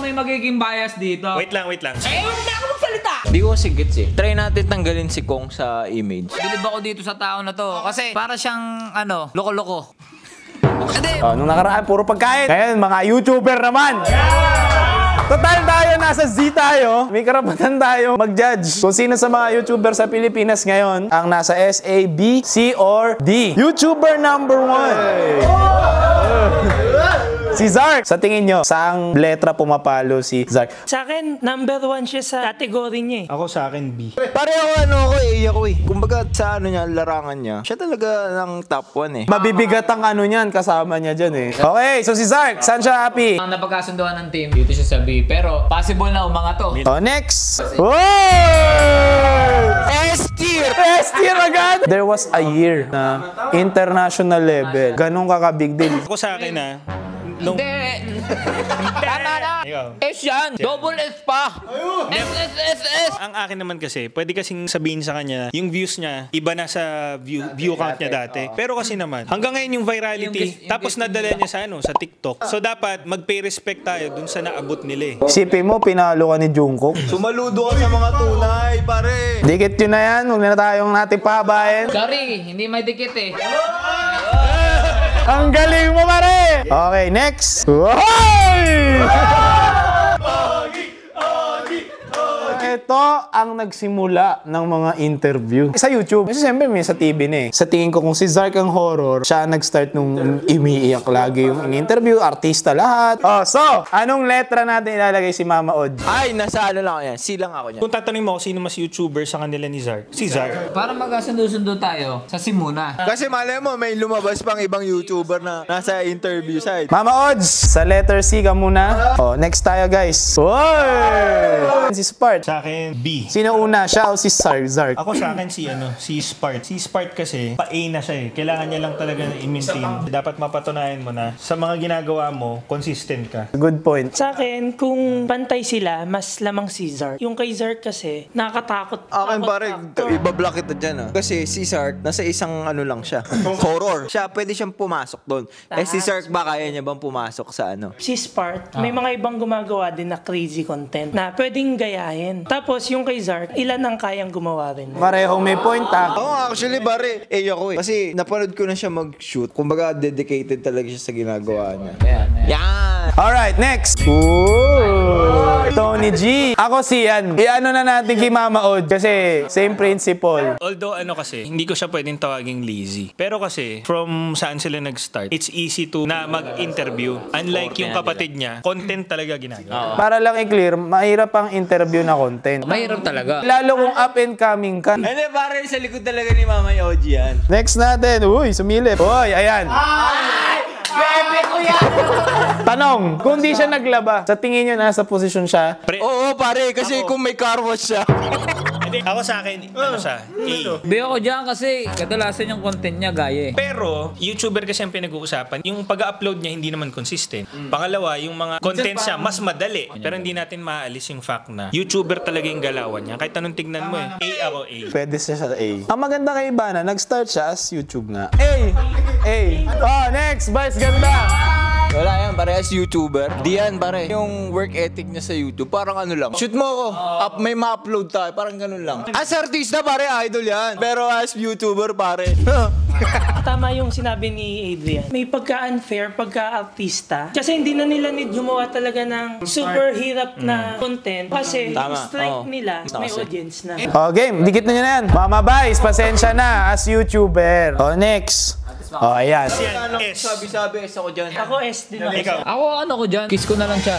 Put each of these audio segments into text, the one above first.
may magiging bias dito. Wait lang. Huwag na ako magsalita! Di ko kasi gets eh. Try natin tanggalin si Kong sa image. Bilib ako dito sa tao na to. Kasi para siyang, loko-loko. Nung nakaraan, puro pagkain. Ngayon, mga YouTuber naman. Total tayo, nasa Z tayo. May karapatan tayo mag-judge kung sino sa mga YouTuber sa Pilipinas ngayon ang nasa S, A, B, C, or D. YouTuber number 1. Si Zark. Sa tingin nyo, saang letra pumapalo si Zark? Sa akin, number 1 siya sa category niya eh. Ako sa akin, B. Pareho ako eh. Kumbaga sa niya, larangan niya, siya talaga ng top 1 eh. Mabibigat ang niyan, kasama niya dyan eh. Okay, so si Zark, saan siya happy? Ang napagkasunduan ng team, dito siya sa B. Pero possible na umanga to. Next. S-tier! S-tier agad! There was a year na international level. Ganun big deal. Ako sa akin Hindi. Tama na. S yan. Double S pa. S. Ang akin naman kasi, pwede kasing sabihin sa kanya, yung views niya, iba na sa view count niya dati. Pero kasi naman, hanggang ngayon yung virality, tapos nadala niya sa TikTok. So dapat mag-pay respect tayo dun sa naabot nila eh. Isipin mo, pinalo ka ni Jungkook. Sumaludo ka sa mga tunay, pare. Dikit yun na yan. Huwag na tayong natin pahabayan. Sorry, hindi may dikit eh. Ang galing mo, pare! Okay, next. Ito ang nagsimula ng mga interview sa YouTube. Kasi siyempre may sa TV na eh. Sa tingin ko kung si Zark ang horror, siya nag-start nung umiiyak lagi yung interview, artista lahat. So, anong letra natin ilalagay si Mama Od? Ay, nasa lang yan. C lang ako niyan. Kung tatanungin mo sino mas YouTuber sa kanila ni Zark, si Zark. Para magkasundo-sundo tayo, sa Simuna. Kasi malay mo, may lumabas pang ibang YouTuber na nasa interview side. Mama Odds, sa letter C ka muna. Next tayo guys. Si Spart. Sa akin, B. Sino una? Siya o si Zark? Ako sa akin si Spart. Si Spart kasi, pa-A na siya eh. Kailangan niya lang talaga na i-maintain. Dapat mapatunayan mo na sa mga ginagawa mo, consistent ka. Good point. Sa akin, kung pantay sila, mas lamang si Zark. Yung kay Zark kasi, nakakatakot. Akin pare, ibablock kita dyan Kasi si Zark, nasa isang lang siya. Horror. Siya, pwede siyang pumasok doon. Si Zark ba, kaya niya bang pumasok sa Si Spart, may mga ibang gumagawa din na crazy content na pwedeng gayahin. Tapos yung kay Zark, ilan ang kayang gumawa rin? Parehong may point actually pare, ako eh. Kasi napanood ko na siya mag-shoot. Kumbaga dedicated talaga siya sa ginagawa niya. Yan! Alright, next! Tony G. Ako si i-ano na natin kay Mama Od kasi same principle. Although kasi, hindi ko siya pwedeng tawaging lazy. Pero kasi, from saan sila nag-start, it's easy to na mag-interview. Unlike yung kapatid niya, content talaga ginagawa. Para lang i-clear, mahirap ang interview na content. Mahirap talaga. Lalo kung up and coming ka. Hindi, pare, sa likod talaga ni Mama OG yan. Next natin. Uy, sumilip. Uy, ayan. Bebe ko yan! Tanong, kung di siya naglaba, sa tingin nyo nasa posisyon siya? Oo, pare, kasi kung may car wash siya. Hindi, ako sa akin, A. Bebe ako dyan kasi kadalasan yung content niya gaya eh. Pero, YouTuber kasi ang pinag-uusapan, yung pag-upload niya hindi naman consistent. Pangalawa, yung mga content siya, mas madali. Pero hindi natin maaalis yung fact na YouTuber talaga yung galawan niya. Kahit anong tignan mo A ako A. Pwede siya sa A. Ang maganda kay Ivana, nag-start siya as YouTube nga. A! Next, Vice Ganda! Wala yan, parehas YouTuber. Di yan, pare. Yung work ethic niya sa YouTube, parang lang. Shoot mo ako. May ma-upload tayo, parang ganun lang. As artista, pare, idol yan. Pero as YouTuber, pare. Tama yung sinabi ni Adrian. May pagka-unfair, pagka-artista. Kasi hindi na nila need gumawa talaga ng super hirap na content. Kasi yung strike nila, may audience na. Game. Dikit na nyo na yan. Mama Vice, pasensya na as YouTuber. Next. Ayan. S. Sabi-sabi, S ako dyan. Ako S din ako. Ikaw. Ako ko dyan, kiss ko na lang siya.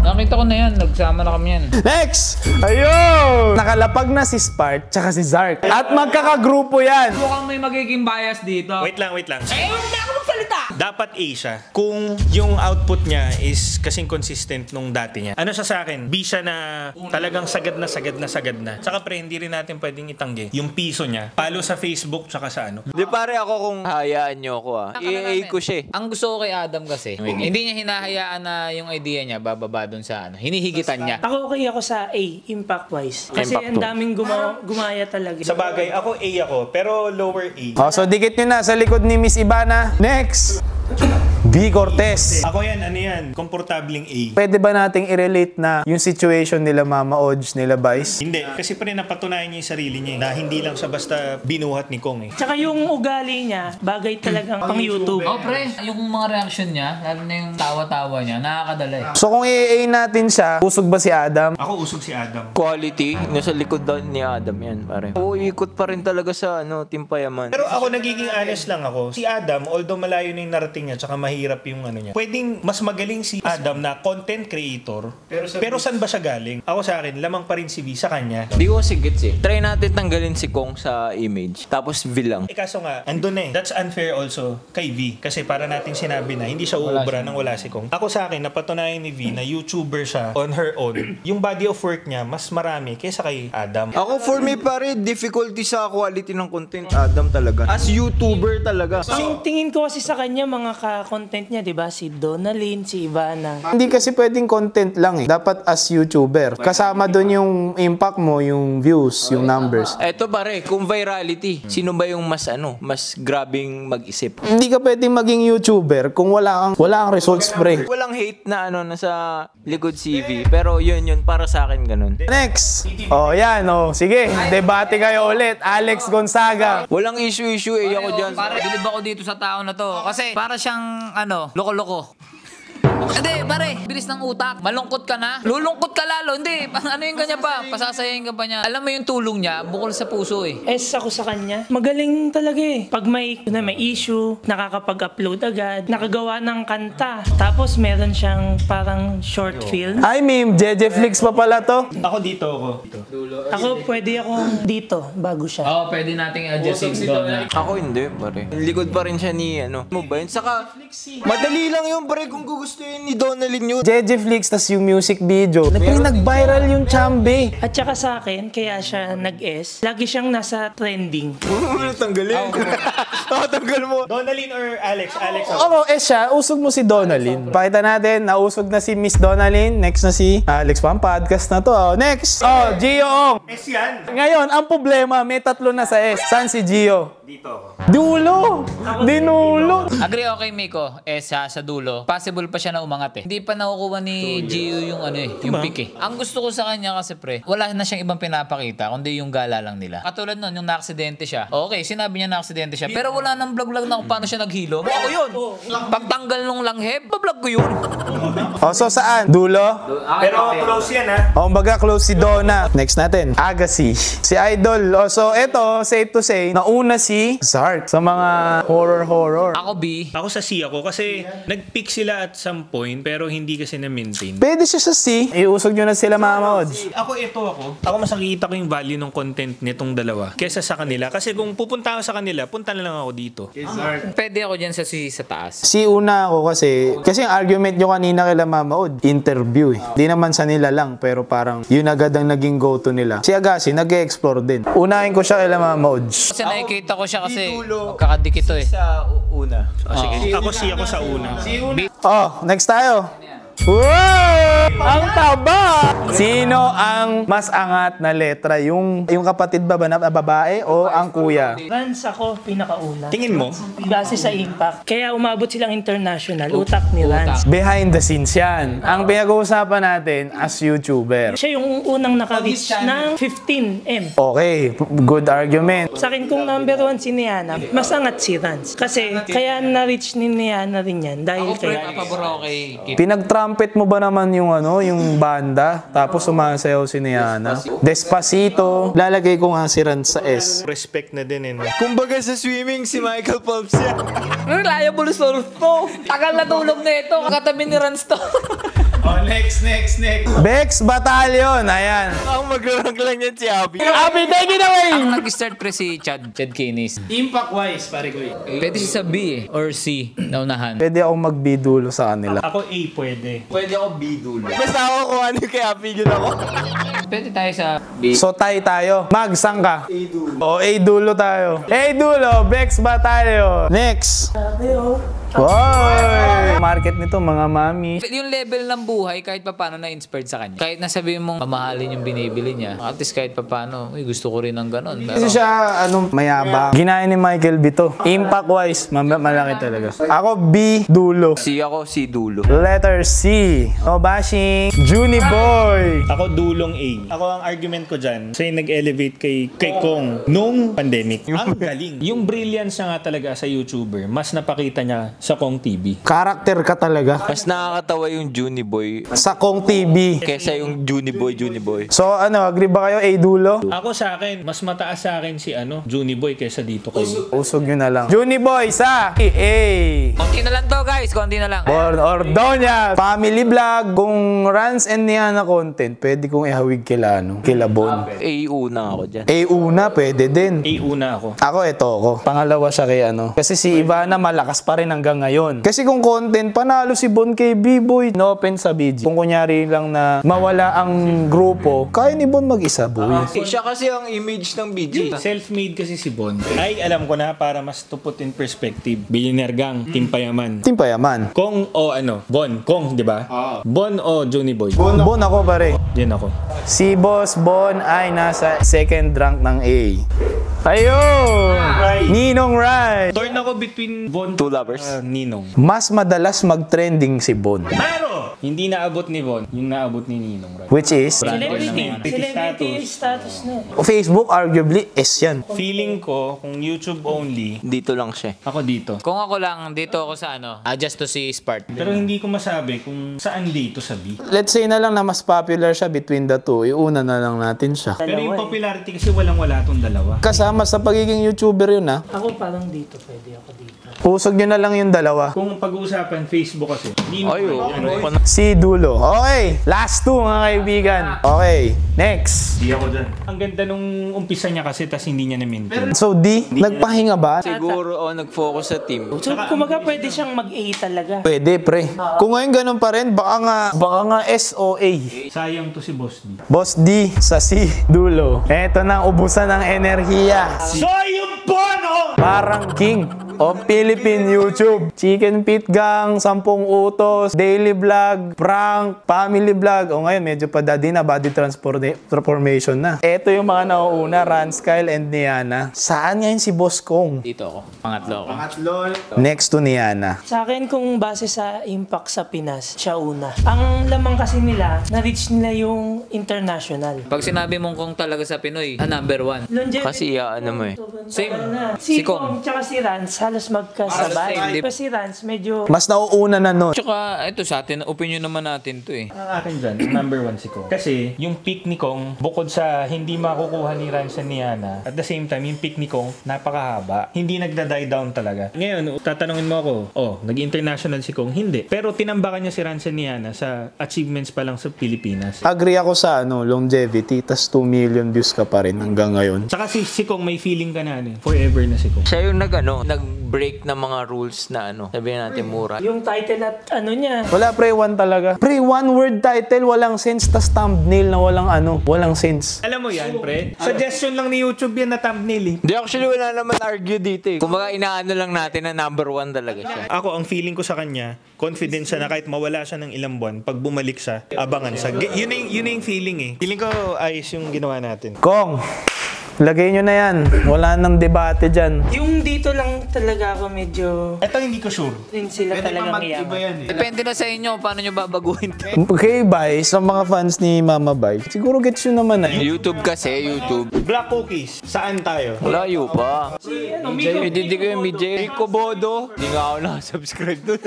Nakita ko na yan, nagsama na kami yan. Next! Ayun! Nakalapag na si Spart tsaka si Zark. At magkakagrupo yan. Mukhang may magiging bias dito. Wait lang. Huwag na ako magsalita! Dapat A siya. Kung yung output niya is kasing consistent nung dati niya. Ano siya sa akin? B siya na talagang sagad na. Saka pre, hindi rin natin pwedeng itanggi yung piso niya. Follow sa Facebook tsaka sa Di pare, ako kung hayaan nyo ako i-A ko siya. Ang gusto ko kay Adam kasi, hindi niya hinahayaan na yung idea niya bababa dun sa hinihigitan niya. Ako okay ako sa A, impact-wise. Kasi ang daming gumaya talaga. Sa bagay, ako A pero lower A. So dikit nyo na sa likod ni Miss Ivana. Next! B. Cortez. Ako yan, ano yan? Komportabling A. Pwede ba nating i-relate na yung situation nila Mama Odge, nila Vice? Hindi, kasi pa rin napatunayan niya yung sarili niya na hindi lang siya basta binuhat ni Kong eh. Tsaka yung ugali niya, bagay talagang pang YouTube. Oh, pre, yung mga reaction niya, lalo na yung tawa-tawa niya, nakakadala eh. So kung i-A natin siya, usog ba si Adam? Ako usog si Adam. Quality, nasa likod daw ni Adam yan, pare. Oo, ikot pa rin talaga sa Team Payaman. Pero ako nagiging honest lang ako. Si Adam, although malayo na yung narating niya, tsaka mahirap yung ano niya, pwedeng mas magaling si Adam na content creator. Pero saan ba siya galing? Ako sa akin, lamang pa rin si V sa kanya. Di ko kasi gets eh. Try natin tanggalin si Kong sa image. Tapos V lang. Kaso nga, andun eh. That's unfair also kay V. Kasi para nating sinabi na hindi siya uubra nang wala si Kong. Ako sa akin, napatunayan ni V na YouTuber siya on her own. Yung body of work niya, mas marami kaysa kay Adam. Ako for me pare, difficulty sa quality ng content. Adam talaga. As YouTuber talaga. Ang tingin ko kasi sa kanya, mga ka-content niya, di ba? Si Donalyn, si Ivana. Hindi kasi pwedeng content lang eh. Dapat as YouTuber. Kasama doon yung impact mo, yung views, yung numbers. Eto pare, kung virality, sino ba yung mas mas grabing mag-isip? Hindi ka pwedeng maging YouTuber kung wala kang results, pre. Walang hate na nasa likod CV. Pero yun, para sa akin ganun. Next. Oh, yan. Oh. Sige, debate kayo ulit. Alex Gonzaga. Walang issue eh ako dyan. Pare, bilib ako dito sa tao na to. Kasi para siyang, loko-loko. Hindi, pare, bilis ng utak. Malungkot ka na. Lulungkot ka lalo. Hindi, ano yung kanya pa? Pasasayahin ka pa niya. Alam mo yung tulong niya, bukol sa puso eh. Ako sa kanya, magaling talaga eh. Pag may issue, nakakapag-upload agad, nakagawa ng kanta. Tapos meron siyang parang short film. Ay, meme. Jeje Flix pa pala to. Ako dito ako. Ako pwede akong dito, bago siya. Oo, pwede nating adjust doon na. Ako hindi, pare. Likod pa rin siya ni mo ba yun? Saka, madali lang yun, pare, kung gugustuhin ni Donalyn yun. Jeje Flix, tas yung music video. Nag-viral yung Chambe. At saka sa akin, kaya siya nag-S, lagi siyang nasa trending. Tanggalin. Tanggal mo. Donalyn or Alex? Alex ako. Oo, siya. Usog mo si Donalyn. Pakita natin, nausog na si Miss Donalyn. Next na si Alex Pang. Podcast na to. Oh, next. Oh, Gio Ong. yan. Ngayon, ang problema, may 3 na sa S. Saan si Gio? Dito ako. Dulo. Dinulo. Agree okay, Miko. Sa dulo. Possible pa siya na umangat eh. Hindi pa nakukuha ni Gio yung yung pick eh. Ang gusto ko sa kanya kasi pre, wala na siyang ibang pinapakita kundi yung gala lang nila. Katulad nun, yung na-aksidente siya. Okay, sinabi niya na-aksidente siya. Pero wala nang vlog-vlog na kung paano siya naghilo. Ako yun. Pagtanggal nung langheb, bablog ko yun. O, so saan? Dulo? Pero close yan ha. O, baga close si Donna. Next natin, Agassi. Si Idol. O, so eto, safe to say, nauna si Zark sa mga horror. Ako B. Ako sa C ako kasi nag-pick sila at some point pero hindi kasi na-maintain. Pwede siya sa C. Iusog nyo na sila Mama Odds. Ako mas nakikita ko yung value ng content nitong dalawa kesa sa kanila. Kasi kung pupunta ako sa kanila, punta na lang ako dito. Pwede ako dyan sa C sa taas. C una ako kasi yung argument nyo kanina kila Mama Od, interview eh. Di naman sa nila lang, pero parang yun agad ang naging go-to nila. Si Agassi, nag-explore din. Unahin ko siya kila Mama Od. Kasi nakikita ko siya kasi magkakadikit to eh. Sa una. Sige, ako C ako sa una. Oh, next tayo. Wow! Ang taba! Sino ang mas angat na letra? Yung kapatid ba na babae o ang kuya? Rans ako, pinakauna. Tingin mo? Base sa impact. Kaya umabot silang international. Utak ni Rans. Behind the scenes yan. Ang pinag-uusapan natin as YouTuber. Siya yung unang naka-reach ng 15M. Okay, good argument. Sa akin, kung number 1 si Niana, mas angat si Rans. Kasi kaya na-reach ni Niana rin yan. Dahil Ako pre, kay pabor ako kay Kip. Pinag-trumpet mo ba naman yung yung banda, tapos sumasayaw si Niana? Despacito. Lalagay ko nga si Rans sa S. Respect na din eh. No? Kumbaga sa swimming, si Michael Phelps yan. Reliable source to. Tagal na tulog na ito. Katabi ni Rans to. Oh, next. Bex Battalion. Ayan. Ang mag-rank lang yan si Abby. Abby, take it away! Ang nag-start pre si Chad Kinis. Impact-wise, pare ko Pwede siya sa B eh. Or C. Naunahan. Pwede akong magbidulo sa kanila. Ako A pwede. Pwede ako B dulo. Basta ako kung ano yung kay Abby, yun ako. Pwede tayo sa B. So, tayo. Mag, saan ka? A dulo. O, A dulo tayo. A dulo, Bex Battalion. Next. Sabi, Wow! Market nito, mga mami. Yung level ng buhay, kahit paano na-inspired sa kanya. Kahit nasabihin mong mamahalin yung binibili niya, at least kahit paano, gusto ko rin ng ganon. Kasi siya, mayabang. Ginaya ni Michael B to. Impact-wise, malaki talaga. Ako, B, dulo. Ako, si dulo. Letter C. O, bashing. Juni Boy. Ako dulong A. Ako ang argument ko dyan, siya yung nag-elevate kay Kong nung pandemic. Ang galing. Yung brilliance niya nga talaga sa YouTuber, mas napakita niya sa Kong TV. Karakter ka talaga. Mas nakakatawa yung Juni Boy Sa Kong TV. kesa yung Juni Boy. So, agree ba kayo, A, dulo? Ako sa akin, mas mataas sa akin si Juni Boy kesa dito kay... Usog nyo na lang. Juni Boy sa A. Konti na lang to guys, konti na lang. Born Ordonez. Family vlog. Kung Rans and Niana content, pwede kong ihawig kila Bon. una ako dyan. A, una, pwede din. A una ako. Ako, ako. Pangalawa siya kay Kasi si Ivana malakas pa rin hanggang ngayon. Kasi kung content, panalo si Bon kay B-Boy. No offense sa BG. Kung kunyari lang na mawala ang grupo, kaya ni Bon mag-isa, boy. Siya kasi ang image ng BG. Self-made kasi si Bon. Ay, alam ko na, para mas to put in perspective. Billionaire gang, Team Payaman. Team Payaman. Kong o Bon. Kong, di ba? Bon o Juni Boy? Bon ako pare. Yan ako. Si Boss Bon ay nasa second rank ng A. Ayun! Ninong Rai. Torn ako between Bon Two lovers. Ninong. Mas madalas mag-trending si Bon. Pero, hindi naabot ni Bon, yung naabot ni Ninong. Right? Which is, Celebrity status na. Facebook arguably S yan. Feeling ko, kung YouTube only, Dito lang siya. ako dito. Kung ako lang, dito ako sa just to see Spark. Pero hindi ko masabi kung saan dito sa B. Let's say na lang na mas popular siya between the two. Iuna na lang natin siya. Pero yung popularity kasi walang-wala tong dalawa. Kasama sa pagiging YouTuber yun Ako parang dito, pwede ako dito. Usog nyo na lang yung dalawa. Kung pag-uusapan Facebook kasi, hindi mo Si Dulo. Okay. Last two mga kaibigan. Okay. Next. Hindi ako dyan. Ang ganda nung umpisa niya kasi tas hindi niya na-maintain. So D, nagpahinga ba? Siguro nag-focus sa team. So, kumaga pwede siyang mag-A talaga. Pwede pre. Kung ngayon ganun pa rin, baka nga S o A. Sayang to si Boss D. Boss D sa C. Dulo. Eto na ubusan ng enerhiya. So yung Bono! Parang king of Philippine YouTube. Chicken Pit Gang, 10 utos, daily vlog, prank, family vlog. O ngayon, medyo padadi na, body transformation na. Ito yung mga nauuna, Rans, Kyle, and Niana. Saan ngayon si Boss Kong? Dito ako. Pangatlo ako. Next to Niana. Sa akin, kung base sa impact sa Pinas, siya una. Ang lamang kasi nila, na-reach nila yung international. Pag sinabi mong kung talaga sa Pinoy, number one. Longevity. Kasi mo eh. Same. Si Si Kong. Kong tsaka si Rans, halos magkasabay. Pero si Rans, medyo... Mas nauuna na nun. Tsaka, ito sa atin, opinion naman natin to eh. Ang akin dyan, number one si Kong. Kasi yung pick ni Kong, bukod sa hindi makukuha ni Rans and Niana, at the same time, yung pick ni Kong, napakahaba. Hindi nagda-die down talaga. Ngayon, tatanungin mo ako, nag-international si Kong? Hindi. Pero tinambakan niya si Rans and Niana sa achievements pa lang sa Pilipinas. Agree ako sa longevity, tas 2 million views ka pa rin hanggang ngayon. Saka si Kong, may feeling ka na forever na si Kong. Siya yung nag-break ng mga rules na sabihin natin mura. Yung title at niya. Wala pre, one talaga. Pre, one word title, walang sense, tas thumbnail na walang sense. Alam mo yan, pre? Suggestion lang ni YouTube yan na thumbnail eh. Hindi, actually wala naman argue dito eh. Kumbaga inaano lang natin na number one talaga siya. Ako, ang feeling ko sa kanya, confident siya na kahit mawala siya ng ilang buwan, pag bumalik siya, abangan siya. Yun na yung feeling eh. Feeling ko ayos yung ginawa natin. Kong, lagay nyo na yan. Wala nang debate dyan. Yung dito lang talaga ako medyo... Ito hindi ko sure. Din sila talagang iyaman. Depende na sa inyo paano nyo babaguhin. Okay, bye. Sa mga fans ni Mama Bay, siguro gets nyo naman YouTube kasi, YouTube. Black Cookies, saan tayo? Layo pa. Hindi ko yung MJ. Rico Bodo. Hindi nga ako nakasubscribe dun.